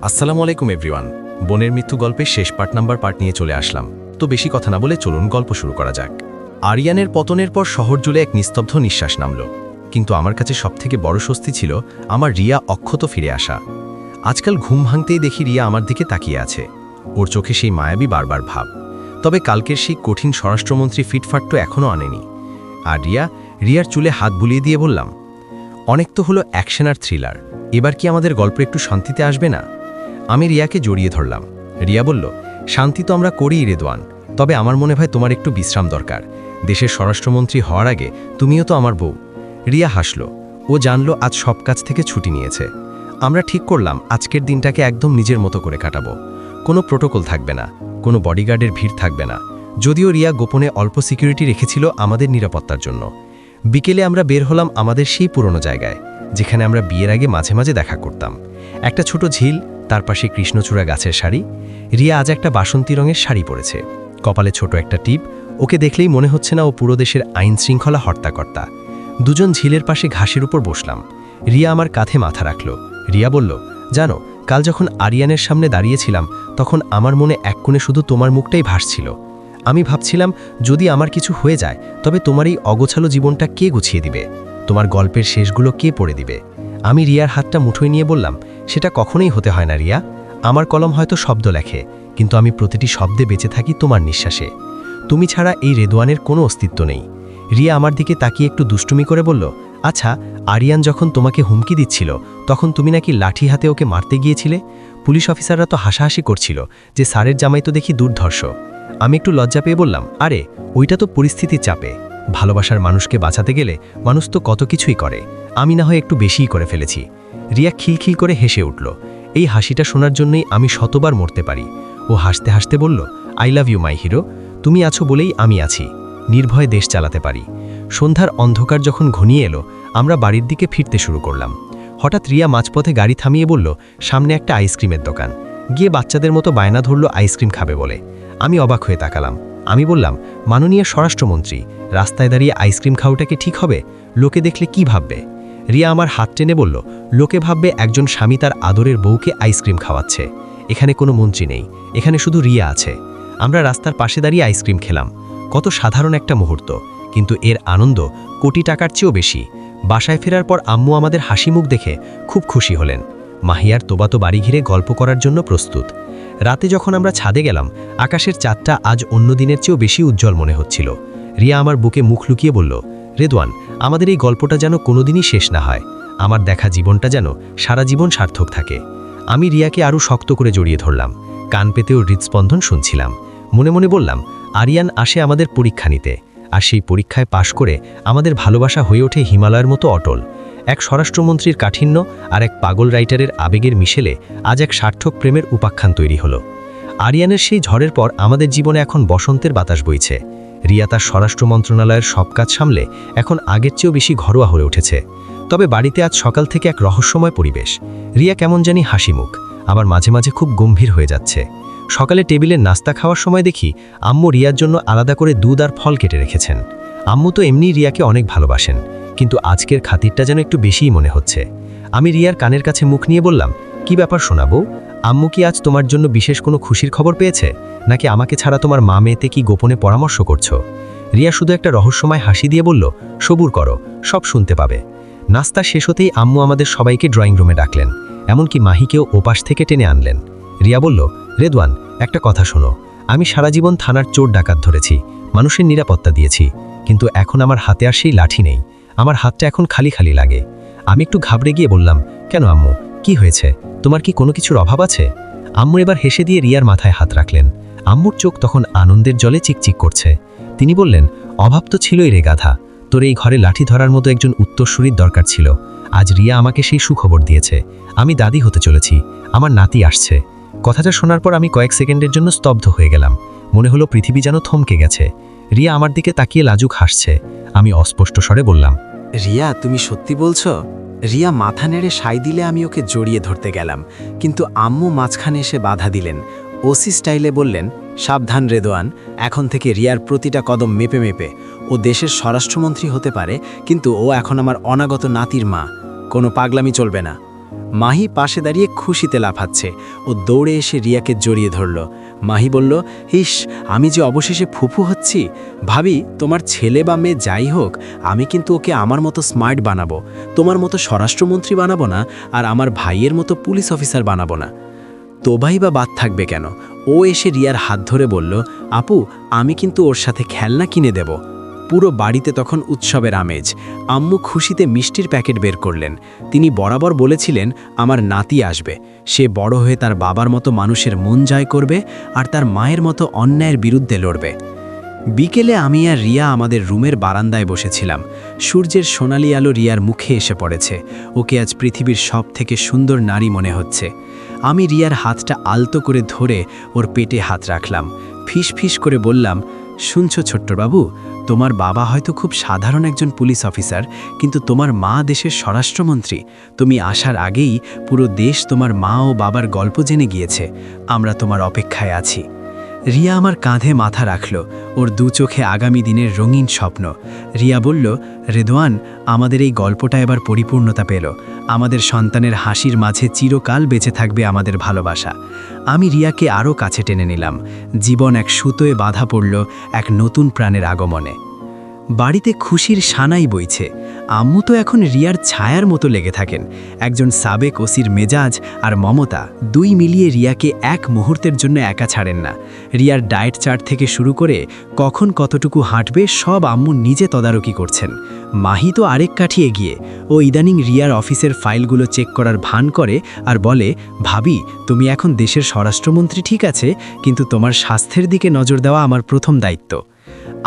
আসসালামু আলাইকুম এভরিওয়ান। বোনের মৃত্যু গল্পের শেষ পার্ট নিয়ে চলে আসলাম। তো বেশি কথা না বলে চলুন গল্প শুরু করা যাক। আরিয়ানের পতনের পর শহর জুড়ে এক নিস্তব্ধ নিঃশ্বাস নামল। কিন্তু আমার কাছে সবথেকে বড় স্বস্তি ছিল আমার রিয়া অক্ষত ফিরে আসা। আজকাল ঘুম ভাঙতেই দেখি রিয়া আমার দিকে তাকিয়ে আছে, ওর চোখে সেই মায়াবী বারবার ভাব। তবে কালকের সেই কঠিন স্বরাষ্ট্রমন্ত্রী ফিটফাট তো এখনও আনেনি। আর রিয়ার চুলে হাত বুলিয়ে দিয়ে বললাম, অনেক তো হলো অ্যাকশন আর থ্রিলার, এবার কি আমাদের গল্প একটু শান্তিতে আসবে না? আমি রিয়াকে জড়িয়ে ধরলাম। রিয়া বলল, শান্তি তো আমরা করিই রেদওয়ান, তবে আমার মনে হয় তোমার একটু বিশ্রাম দরকার। দেশের স্বরাষ্ট্রমন্ত্রী হওয়ার আগে তুমিও তো আমার বউ। রিয়া হাসল, ও জানল আজ সব কাজ থেকে ছুটি নিয়েছে। আমরা ঠিক করলাম আজকের দিনটাকে একদম নিজের মতো করে কাটাবো। কোনো প্রোটোকল থাকবে না, কোনো বডিগার্ডের ভিড় থাকবে না, যদিও রিয়া গোপনে অল্প সিকিউরিটি রেখেছিল আমাদের নিরাপত্তার জন্য। বিকেলে আমরা বের হলাম আমাদের সেই পুরনো জায়গায়, যেখানে আমরা বিয়ের আগে মাঝে মাঝে দেখা করতাম। একটা ছোট ঝিল, তার পাশে কৃষ্ণচূড়া গাছের শাড়ি। রিয়া আজ একটা বাসন্তী রঙের শাড়ি পরেছে, কপালে ছোট একটা টিপ। ওকে দেখলেই মনে হচ্ছে না ও পুরো দেশের আইন শৃঙ্খলা হর্তাকর্তা। দুজন ঝিলের পাশে ঘাসের উপর বসলাম। রিয়া আমার কাঁধে মাথা রাখল। রিয়া বলল, জানো, কাল যখন আরিয়ানের সামনে দাঁড়িয়েছিলাম তখন আমার মনে এক কোণে শুধু তোমার মুখটাই ভাসছিল। আমি ভাবছিলাম যদি আমার কিছু হয়ে যায় তবে তোমার এই অগোছালো জীবনটা কে গুছিয়ে দিবে, তোমার গল্পের শেষগুলো কে পড়ে দিবে। আমি রিয়ার হাতটা মুঠোয় নিয়ে বললাম, সেটা কখনোই হতে হয় না রিয়া। আমার কলম হয়তো শব্দ লেখে, কিন্তু আমি প্রতিটি শব্দে বেঁচে থাকি তোমার নিঃশ্বাসে। তুমি ছাড়া এই রেদওয়ানের কোনো অস্তিত্ব নেই। রিয়া আমার দিকে তাকিয়ে একটু দুষ্টুমি করে বলল, আচ্ছা, আরিয়ান যখন তোমাকে হুমকি দিচ্ছিল তখন তুমি নাকি লাঠি হাতে ওকে মারতে গিয়েছিলে? পুলিশ অফিসাররা তো হাসাহাসি করছিল যে স্যারের জামাই তো দেখি দুর্ধর্ষ। আমি একটু লজ্জা পেয়ে বললাম, আরে ওইটা তো পরিস্থিতির চাপে। ভালোবাসার মানুষকে বাঁচাতে গেলে মানুষ তো কত কিছুই করে, আমি না হয় একটু বেশিই করে ফেলেছি। রিয়া খিলখিল করে হেসে উঠল। এই হাসিটা শোনার জন্যই আমি শতবার মরতে পারি। ও হাসতে হাসতে বলল, I love you my hero, তুমি আছো বলেই আমি আছি, নির্ভয়ে দেশ চালাতে পারি। সন্ধ্যার অন্ধকার যখন ঘনিয়ে এলো আমরা বাড়ির দিকে ফিরতে শুরু করলাম। হঠাৎ রিয়া মাঝপথে গাড়ি থামিয়ে বলল, সামনে একটা আইসক্রিমের দোকান। গিয়ে বাচ্চাদের মতো বায়না ধরল আইসক্রিম খাবে বলে। আমি অবাক হয়ে তাকালাম। আমি বললাম, মাননীয় স্বরাষ্ট্রমন্ত্রী, রাস্তায় দাঁড়িয়ে আইসক্রিম খাওয়াটা কি ঠিক হবে? লোকে দেখলে কি ভাববে? রিয়া আমার হাত টেনে বলল, লোকে ভাববে একজন স্বামী তার আদরের বউকে আইসক্রিম খাওয়াচ্ছে। এখানে কোনো মন্ত্রী নেই, এখানে শুধু রিয়া আছে। আমরা রাস্তার পাশে দাঁড়িয়ে আইসক্রিম খেলাম। কত সাধারণ একটা মুহূর্ত, কিন্তু এর আনন্দ কোটি টাকার চেয়েও বেশি। বাসায় ফেরার পর আম্মু আমাদের হাসি মুখ দেখে খুব খুশি হলেন। মাহিয়ার তোবাতো বাড়ি ঘিরে গল্প করার জন্য প্রস্তুত। রাতে যখন আমরা ছাদে গেলাম আকাশের চাঁদটা আজ অন্য দিনের চেয়েও বেশি উজ্জ্বল মনে হচ্ছিল। রিয়া আমার বুকে মুখ লুকিয়ে বলল, রেদওয়ান, আমাদের এই গল্পটা যেন কোনোদিনই শেষ না হয়। আমার দেখা জীবনটা যেন সারা জীবন সার্থক থাকে। আমি রিয়াকে আরও শক্ত করে জড়িয়ে ধরলাম। কান পেতেও হৃদস্পন্দন শুনছিলাম। মনে মনে বললাম, আরিয়ান আসে আমাদের পরীক্ষা নিতে, আর সেই পরীক্ষায় পাশ করে আমাদের ভালোবাসা হয়ে ওঠে হিমালয়ের মতো অটল। এক স্বরাষ্ট্রমন্ত্রীর কাঠিন্য আর এক পাগল রাইটারের আবেগের মিশেলে আজ এক সার্থক প্রেমের উপাখ্যান তৈরি হলো। আরিয়ানের সেই ঝড়ের পর আমাদের জীবনে এখন বসন্তের বাতাস বইছে। রিয়া তার স্বরাষ্ট্র মন্ত্রণালয়ের সব কাজ সামলে এখন আগের চেয়েও বেশি ঘরোয়া হয়ে উঠেছে। তবে বাড়িতে আজ সকাল থেকে এক রহস্যময় পরিবেশ। রিয়া কেমন জানি হাসিমুখ, আবার মাঝে মাঝে খুব গম্ভীর হয়ে যাচ্ছে। সকালে টেবিলে নাস্তা খাওয়ার সময় দেখি আম্মু রিয়ার জন্য আলাদা করে দুধ আর ফল কেটে রেখেছেন। আম্মু তো এমনি রিয়াকে অনেক ভালোবাসেন, কিন্তু আজকের খাতিরটা যেন একটু বেশিই মনে হচ্ছে। আমি রিয়ার কানের কাছে মুখ নিয়ে বললাম, কি ব্যাপার শোনাবো? আম্মু কি আজ তোমার জন্য বিশেষ কোনো খুশির খবর পেয়েছে, নাকি আমাকে ছাড়া তোমার মা মেয়েতে কি গোপনে পরামর্শ করছো? রিয়া শুধু একটা রহস্যময় হাসি দিয়ে বলল, সবুর করো, সব শুনতে পাবে। নাস্তা শেষ হতেই আম্মু আমাদের সবাইকে ড্রয়িং রুমে ডাকলেন, এমনকি মাহিকেও ওপাশ থেকে টেনে আনলেন। রিয়া বলল, রেদওয়ান, একটা কথা শোনো, আমি সারা জীবন থানার চোর ডাকাত ধরেছি, মানুষের নিরাপত্তা দিয়েছি, কিন্তু এখন আমার হাতে আর সেই লাঠি নেই। আমার হাতটা এখন খালি খালি লাগে। আমি একটু ঘাবড়ে গিয়ে বললাম, কেন আম্মু, কি হয়েছে? তোমার কি কোনো কিছুর অভাব আছে? আম্মু এবার হেসে দিয়ে রিয়ার মাথায় হাত রাখলেন। আম্মুর চোখ তখন আনন্দের জলে চিকচিক করছে। তিনি বললেন, অভাব তো ছিলই রে গাধা, তোর এই ঘরে লাঠি ধরার মতো একজন উত্তরসূরির দরকার ছিল। আজ রিয়া আমাকে সেই সুখবর দিয়েছে, আমি দাদি হতে চলেছি, আমার নাতি আসছে। কথাটা শোনার পর আমি কয়েক সেকেন্ডের জন্য স্তব্ধ হয়ে গেলাম। মনে হলো পৃথিবী যেন থমকে গেছে। রিয়া আমার দিকে তাকিয়ে লাজুক হাসছে। আমি অস্পষ্ট স্বরে বললাম, রিয়া, তুমি সত্যি বলছো? রিয়া মাথা নেড়ে সাই দিলে আমি ওকে জড়িয়ে ধরতে গেলাম, কিন্তু আম্মু মাঝখানে এসে বাধা দিলেন। ওসি স্টাইলে বললেন, সাবধান রেদওয়ান, এখন থেকে রিয়ার প্রতিটা কদম মেপে মেপে। ও দেশের স্বরাষ্ট্রমন্ত্রী হতে পারে, কিন্তু ও এখন আমার অনাগত নাতির মা। কোনো পাগলামি চলবে না। মাহি পাশে দাঁড়িয়ে খুশিতে লাফাচ্ছে। ও দৌড়ে এসে রিয়াকে জড়িয়ে ধরল। মাহি বলল, ইস, আমি যে অবশেষে ফুফু হচ্ছি। ভাবি, তোমার ছেলে বা মেয়ে যাই হোক, আমি কিন্তু ওকে আমার মতো স্মার্ট বানাবো, তোমার মতো স্বরাষ্ট্রমন্ত্রী বানাবো না, আর আমার ভাইয়ের মতো পুলিশ অফিসার বানাবো না। তোবাই বা বাদ থাকবে কেন? ও এসে রিয়ার হাত ধরে বলল, আপু, আমি কিন্তু ওর সাথে খেলনা কিনে দেব। পুরো বাড়িতে তখন উৎসবের আমেজ। আম্মু খুশিতে মিষ্টির প্যাকেট বের করলেন। তিনি বরাবর বলেছিলেন, আমার নাতি আসবে, সে বড় হয়ে তার বাবার মতো মানুষের মন জয় করবে আর তার মায়ের মতো অন্যায়ের বিরুদ্ধে লড়বে। বিকেলে আমি আর রিয়া আমাদের রুমের বারান্দায় বসেছিলাম। সূর্যের সোনালি আলো রিয়ার মুখে এসে পড়েছে। ওকে আজ পৃথিবীর সব থেকে সুন্দর নারী মনে হচ্ছে। আমি রিয়ার হাতটা আলতো করে ধরে ওর পেটে হাত রাখলাম। ফিস ফিস করে বললাম, শুনছো ছোট্টবাবু, তোমার বাবা হয়তো খুব সাধারণ একজন পুলিশ অফিসার, কিন্তু তোমার মা দেশের স্বরাষ্ট্রমন্ত্রী। তুমি আসার আগেই পুরো দেশ তোমার মা ও বাবার গল্প জেনে গিয়েছে। আমরা তোমার অপেক্ষায় আছি। রিয়া আমার কাঁধে মাথা রাখল, ওর দু চোখে আগামী দিনের রঙিন স্বপ্ন। রিয়া বলল, রেদওয়ান, আমাদের এই গল্পটা এবার পরিপূর্ণতা পেল। আমাদের সন্তানের হাসির মাঝে চিরকাল বেঁচে থাকবে আমাদের ভালোবাসা। আমি রিয়াকে আরও কাছে টেনে নিলাম। জীবন এক সুতোয় বাঁধা পড়ল এক নতুন প্রাণের আগমনে। বাড়িতে খুশির সানাই বইছে। আম্মু তো এখন রিয়ার ছায়ার মতো লেগে থাকেন। একজন সাবেক ওসির মেজাজ আর মমতা দুই মিলিয়ে রিয়াকে এক মুহূর্তের জন্য একা ছাড়েন না। রিয়ার ডায়েট চার্ট থেকে শুরু করে কখন কতটুকু হাঁটবে সব আম্মু নিজে তদারকি করছেন। মাহি তো আরেক কাঠি এগিয়ে। ও ইদানিং রিয়ার অফিসের ফাইলগুলো চেক করার ভান করে আর বলে, ভাবি, তুমি এখন দেশের স্বরাষ্ট্রমন্ত্রী ঠিক আছে, কিন্তু তোমার স্বাস্থ্যের দিকে নজর দেওয়া আমার প্রথম দায়িত্ব।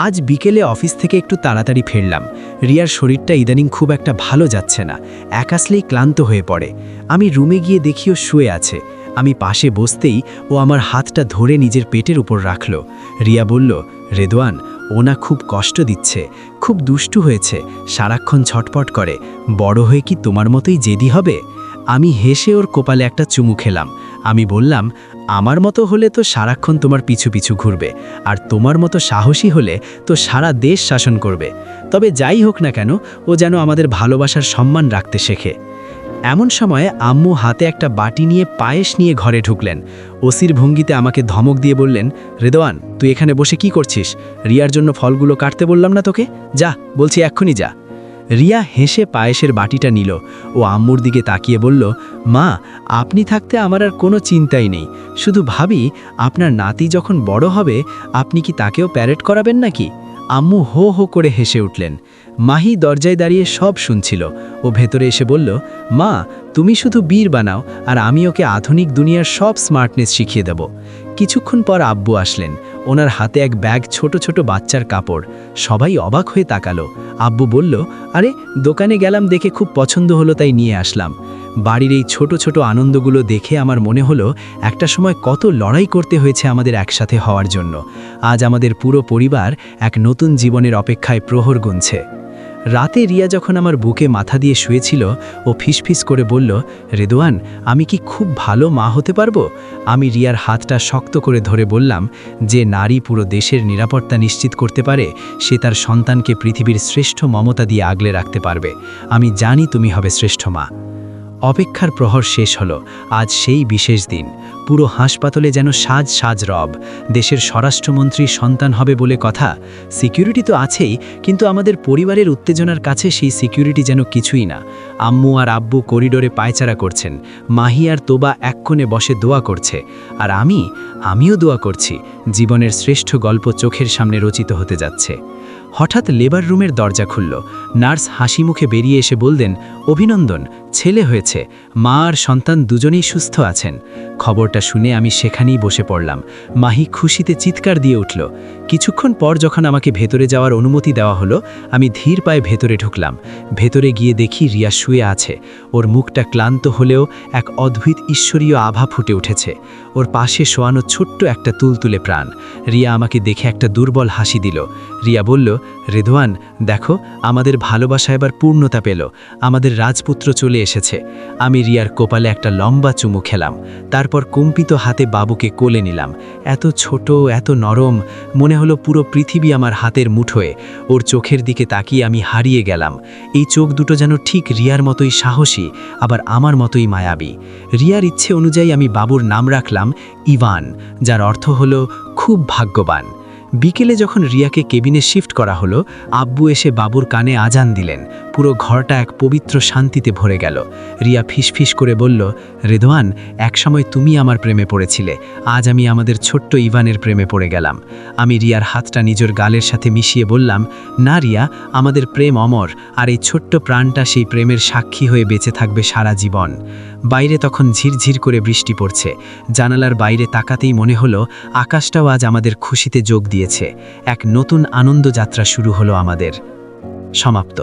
আজ বিকেলে অফিস থেকে একটু তাড়াতাড়ি ফিরলাম। রিয়ার শরীরটা ইদানিং খুব একটা ভালো যাচ্ছে না, এক আসলেই ক্লান্ত হয়ে পড়ে। আমি রুমে গিয়ে দেখি ও শুয়ে আছে। আমি পাশে বসতেই ও আমার হাতটা ধরে নিজের পেটের উপর রাখল। রিয়া বলল, রেদওয়ান, ও না খুব কষ্ট দিচ্ছে, খুব দুষ্টু হয়েছে, সারাক্ষণ ছটপট করে, বড় হয়ে কি তোমার মতোই জেদি হবে? আমি হেসে ওর কপালে একটা চুমু খেলাম। আমি বললাম, আমার মতো হলে তো সারাক্ষণ তোমার পিছু পিছু ঘুরবে, আর তোমার মতো সাহসী হলে তো সারা দেশ শাসন করবে। তবে যাই হোক না কেন, ও যেন আমাদের ভালোবাসার সম্মান রাখতে শেখে। এমন সময়ে আম্মু হাতে একটা বাটি নিয়ে পায়েস নিয়ে ঘরে ঢুকলেন। ওসির ভঙ্গিতে আমাকে ধমক দিয়ে বললেন, রেদওয়ান, তুই এখানে বসে কি করছিস? রিয়ার জন্য ফলগুলো কাটতে বললাম না তোকে? যা, বলছি এক্ষুনি যা। রিয়া হেসে পায়েসের বাটিটা নিল ও আম্মুর দিকে তাকিয়ে বলল, মা, আপনি থাকতে আমার আর কোনো চিন্তাই নেই। শুধু ভাবি, আপনার নাতি যখন বড় হবে, আপনি কি তাকেও প্যারেড করাবেন নাকি? আম্মু হো হো করে হেসে উঠলেন। মাহি দরজায় দাঁড়িয়ে সব শুনছিল। ও ভেতরে এসে বলল, মা, তুমি শুধু বীর বানাও, আর আমি ওকে আধুনিক দুনিয়ার সব স্মার্টনেস শিখিয়ে দেব। কিছুক্ষণ পর আব্বু আসলেন। ওনার হাতে এক ব্যাগ ছোট ছোট বাচ্চার কাপড়। সবাই অবাক হয়ে তাকালো। আব্বু বলল, আরে, দোকানে গেলাম দেখে খুব পছন্দ হলো, তাই নিয়ে আসলাম। বাড়ির এই ছোট ছোট আনন্দগুলো দেখে আমার মনে হলো একটা সময় কত লড়াই করতে হয়েছে আমাদের একসাথে হওয়ার জন্য। আজ আমাদের পুরো পরিবার এক নতুন জীবনের অপেক্ষায় প্রহর গুনছে। রাতে রিয়া যখন আমার বুকে মাথা দিয়ে শুয়েছিল, ও ফিসফিস করে বলল, রেদওয়ান, আমি কি খুব ভালো মা হতে পারবো? আমি রিয়ার হাতটা শক্ত করে ধরে বললাম, যে নারী পুরো দেশের নিরাপত্তা নিশ্চিত করতে পারে, সে তার সন্তানকে পৃথিবীর শ্রেষ্ঠ মমতা দিয়ে আগলে রাখতে পারবে। আমি জানি তুমি হবে শ্রেষ্ঠ মা। অপেক্ষার প্রহর শেষ হলো। আজ সেই বিশেষ দিন। পুরো হাসপাতালে যেন সাজ সাজ রব। দেশের স্বরাষ্ট্রমন্ত্রী সন্তান হবে বলে কথা। সিকিউরিটি তো আছেই, কিন্তু আমাদের পরিবারের উত্তেজনার কাছে সেই সিকিউরিটি যেন কিছুই না। আম্মু আর আব্বু করিডোরে পায়চারা করছেন। মাহি আর তোবা এক কোণে বসে দোয়া করছে। আর আমিও দোয়া করছি। জীবনের শ্রেষ্ঠ গল্প চোখের সামনে রচিত হতে যাচ্ছে। হঠাৎ লেবার রুমের দরজা খুলল। নার্স হাসি মুখে বেরিয়ে এসে বললেন, অভিনন্দন, ছেলে হয়েছে। মা আর সন্তান দুজনেই সুস্থ আছেন। খবরটা শুনে আমি সেখানেই বসে পড়লাম। মাহি খুশিতে চিৎকার দিয়ে উঠল। কিছুক্ষণ পর যখন আমাকে ভেতরে যাওয়ার অনুমতি দেওয়া হলো, আমি ধীর পায়ে ভেতরে ঢুকলাম। ভেতরে গিয়ে দেখি রিয়া শুয়ে আছে। ওর মুখটা ক্লান্ত হলেও এক অদ্ভুত ঈশ্বরীয় আভা ফুটে উঠেছে। ওর পাশে শোয়ানো ছোট্ট একটা তুলতুলে প্রাণ। রিয়া আমাকে দেখে একটা দুর্বল হাসি দিল। রিয়া বলল, রেদওয়ান, দেখো, আমাদের ভালোবাসা এবার পূর্ণতা পেল। আমাদের রাজপুত্র চলে এসেছে। আমি রিয়ার কপালে একটা লম্বা চুমু খেলাম, তারপর কম্পিত হাতে বাবুকে কোলে নিলাম। এত ছোট, এত নরম, মনে হলো পুরো পৃথিবী আমার হাতের মুঠোয়। ওর চোখের দিকে তাকিয়ে আমি হারিয়ে গেলাম। এই চোখ দুটো যেন ঠিক রিয়ার মতোই সাহসী, আবার আমার মতোই মায়াবী। রিয়ার ইচ্ছে অনুযায়ী আমি বাবুর নাম রাখলাম ইভান, যার অর্থ হলো খুব ভাগ্যবান। বিকেলে যখন রিয়াকে কেবিনে শিফট করা হলো, আব্বু এসে বাবুর কানে আজান দিলেন। পুরো ঘরটা এক পবিত্র শান্তিতে ভরে গেল। রিয়া ফিসফিস করে বলল, রেদওয়ান, একসময় তুমি আমার প্রেমে পড়েছিলে, আজ আমি আমাদের ছোট্ট ইভানের প্রেমে পড়ে গেলাম। আমি রিয়ার হাতটা নিজের গালের সাথে মিশিয়ে বললাম, না রিয়া, আমাদের প্রেম অমর, আর এই ছোট্ট প্রাণটা সেই প্রেমের সাক্ষী হয়ে বেঁচে থাকবে সারা জীবন। বাইরে তখন ঝিরঝির করে বৃষ্টি পড়ছে। জানালার বাইরে তাকাতেই মনে হলো আকাশটাও আজ আমাদের খুশিতে যোগ দিয়েছে। এক নতুন আনন্দ যাত্রা শুরু হলো আমাদের। সমাপ্ত।